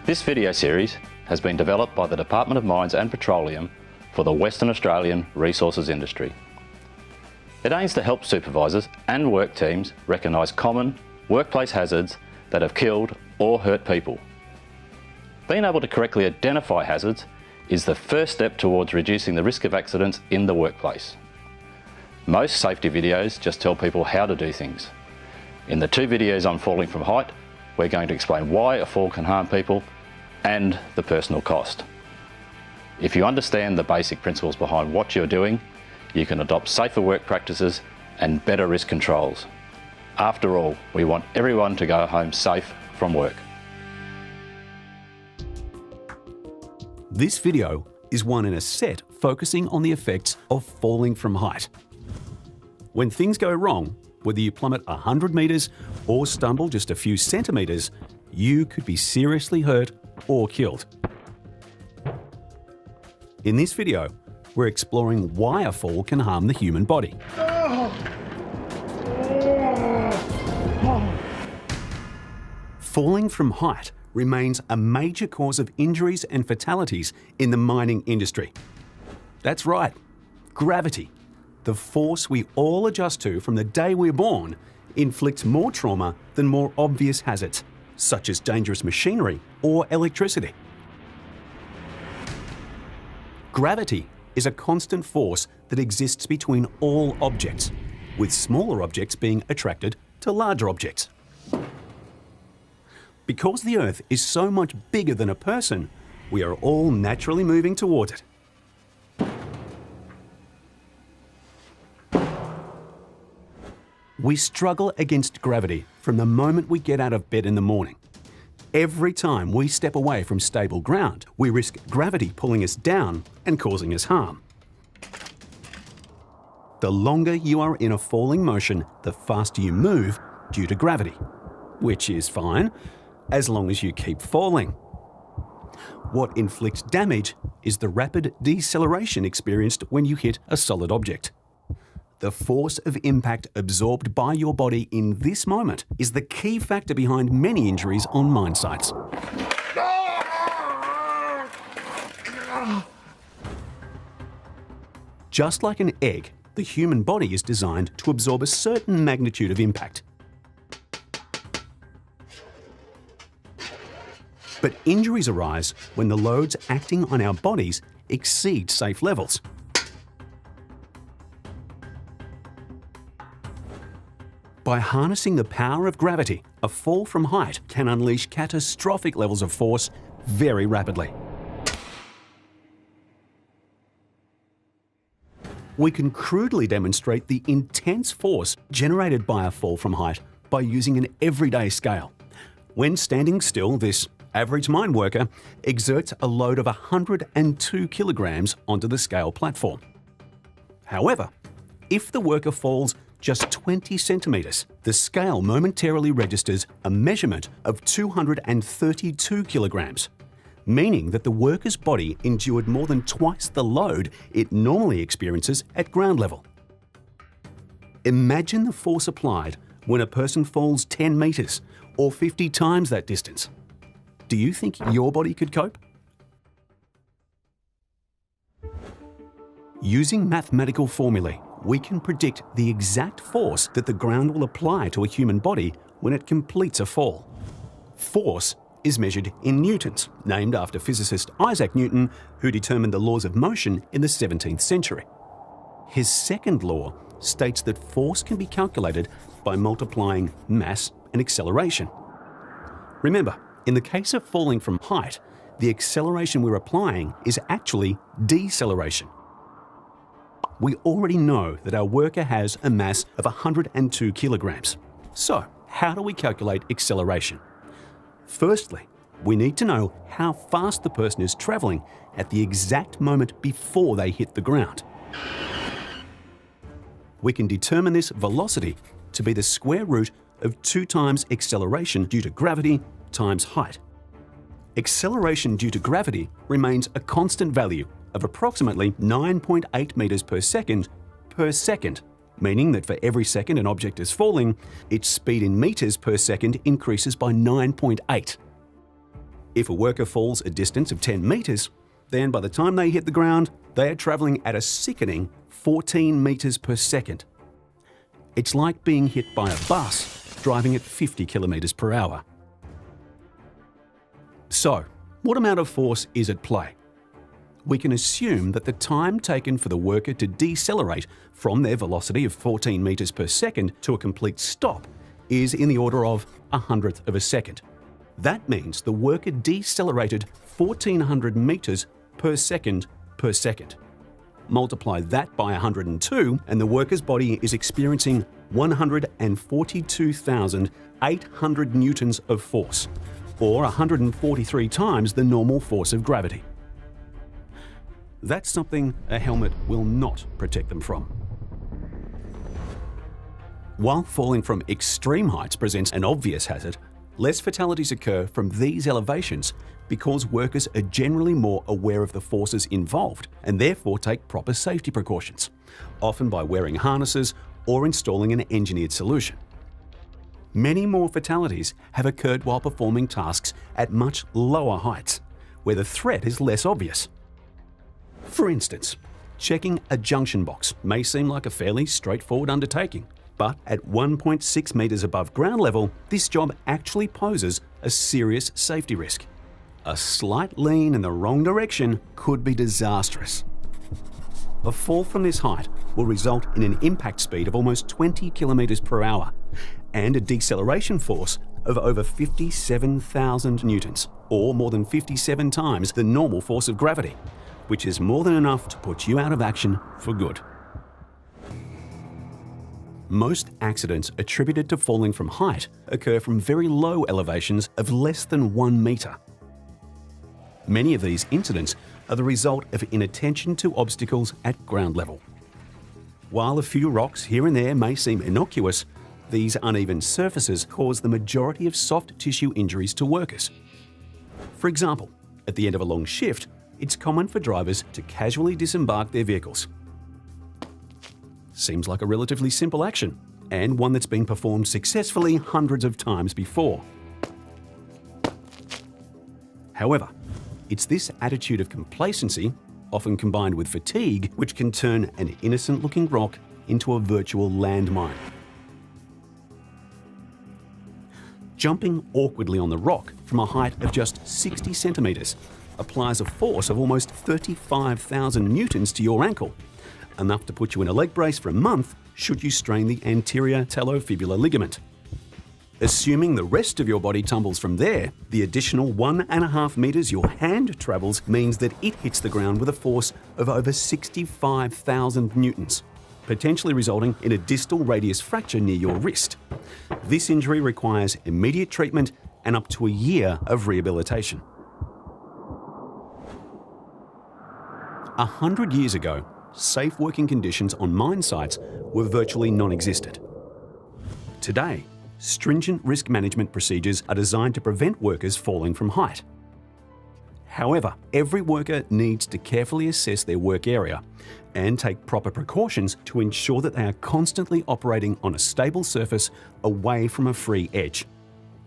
This video series has been developed by the Department of Mines and Petroleum for the Western Australian resources industry. It aims to help supervisors and work teams recognise common workplace hazards that have killed or hurt people. Being able to correctly identify hazards is the first step towards reducing the risk of accidents in the workplace. Most safety videos just tell people how to do things. In the two videos on falling from height, we're going to explain why a fall can harm people and the personal cost. If you understand the basic principles behind what you're doing, you can adopt safer work practices and better risk controls. After all, we want everyone to go home safe from work. This video is one in a set focusing on the effects of falling from height. When things go wrong, whether you plummet 100 metres or stumble just a few centimetres, you could be seriously hurt or killed. In this video, we're exploring why a fall can harm the human body. Falling from height remains a major cause of injuries and fatalities in the mining industry. That's right, gravity, the force we all adjust to from the day we're born, inflicts more trauma than more obvious hazards, such as dangerous machinery or electricity. Gravity is a constant force that exists between all objects, with smaller objects being attracted to larger objects. Because the Earth is so much bigger than a person, we are all naturally moving towards it. We struggle against gravity from the moment we get out of bed in the morning. Every time we step away from stable ground, we risk gravity pulling us down and causing us harm. The longer you are in a falling motion, the faster you move due to gravity, which is fine, as long as you keep falling. What inflicts damage is the rapid deceleration experienced when you hit a solid object. The force of impact absorbed by your body in this moment is the key factor behind many injuries on mine sites. Just like an egg, the human body is designed to absorb a certain magnitude of impact. But injuries arise when the loads acting on our bodies exceed safe levels. By harnessing the power of gravity, a fall from height can unleash catastrophic levels of force very rapidly. We can crudely demonstrate the intense force generated by a fall from height by using an everyday scale. When standing still, this average mine worker exerts a load of 102 kilograms onto the scale platform. However, if the worker falls just 20 centimetres, the scale momentarily registers a measurement of 232 kilograms, meaning that the worker's body endured more than twice the load it normally experiences at ground level. Imagine the force applied when a person falls 10 metres or 50 times that distance. Do you think your body could cope? Using mathematical formulae, we can predict the exact force that the ground will apply to a human body when it completes a fall. Force is measured in newtons, named after physicist Isaac Newton, who determined the laws of motion in the 17th century. His second law states that force can be calculated by multiplying mass and acceleration. Remember, in the case of falling from height, the acceleration we're applying is actually deceleration. We already know that our worker has a mass of 102 kilograms. So, how do we calculate acceleration? Firstly, we need to know how fast the person is travelling at the exact moment before they hit the ground. We can determine this velocity to be the square root of 2 times acceleration due to gravity times height. Acceleration due to gravity remains a constant value of approximately 9.8 metres per second, meaning that for every second an object is falling, its speed in metres per second increases by 9.8. If a worker falls a distance of 10 metres, then by the time they hit the ground, they are travelling at a sickening 14 metres per second. It's like being hit by a bus driving at 50 kilometres per hour. So, what amount of force is at play? We can assume that the time taken for the worker to decelerate from their velocity of 14 metres per second to a complete stop is in the order of 1/100th of a second. That means the worker decelerated 1400 metres per second per second. Multiply that by 102 and the worker's body is experiencing 142,800 newtons of force, or 143 times the normal force of gravity. That's something a helmet will not protect them from. While falling from extreme heights presents an obvious hazard, less fatalities occur from these elevations because workers are generally more aware of the forces involved and therefore take proper safety precautions, often by wearing harnesses or installing an engineered solution. Many more fatalities have occurred while performing tasks at much lower heights, where the threat is less obvious. For instance, checking a junction box may seem like a fairly straightforward undertaking, but at 1.6 metres above ground level, this job actually poses a serious safety risk. A slight lean in the wrong direction could be disastrous. A fall from this height will result in an impact speed of almost 20 kilometres per hour and a deceleration force of over 57,000 newtons, or more than 57 times the normal force of gravity, which is more than enough to put you out of action for good. Most accidents attributed to falling from height occur from very low elevations of less than 1 metre. Many of these incidents are the result of inattention to obstacles at ground level. While a few rocks here and there may seem innocuous, these uneven surfaces cause the majority of soft tissue injuries to workers. For example, at the end of a long shift, it's common for drivers to casually disembark their vehicles. Seems like a relatively simple action, and one that's been performed successfully hundreds of times before. However, it's this attitude of complacency, often combined with fatigue, which can turn an innocent-looking rock into a virtual landmine. Jumping awkwardly on the rock from a height of just 60 centimetres applies a force of almost 35,000 newtons to your ankle, enough to put you in a leg brace for a month should you strain the anterior talofibular ligament. Assuming the rest of your body tumbles from there, the additional 1.5 metres your hand travels means that it hits the ground with a force of over 65,000 newtons, potentially resulting in a distal radius fracture near your wrist. This injury requires immediate treatment and up to a year of rehabilitation. 100 years ago, safe working conditions on mine sites were virtually non-existent. Today, stringent risk management procedures are designed to prevent workers falling from height. However, every worker needs to carefully assess their work area and take proper precautions to ensure that they are constantly operating on a stable surface away from a free edge.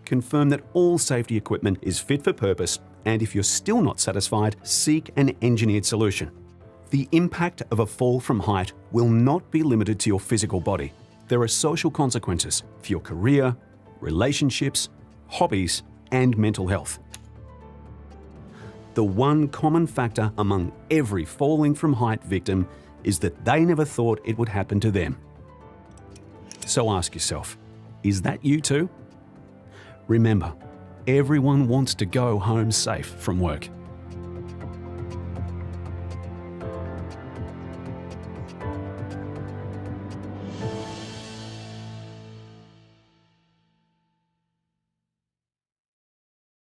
Confirm that all safety equipment is fit for purpose, and if you're still not satisfied, seek an engineered solution. The impact of a fall from height will not be limited to your physical body. There are social consequences for your career, relationships, hobbies, and mental health. The one common factor among every falling from height victim is that they never thought it would happen to them. So ask yourself, is that you too? Remember, everyone wants to go home safe from work.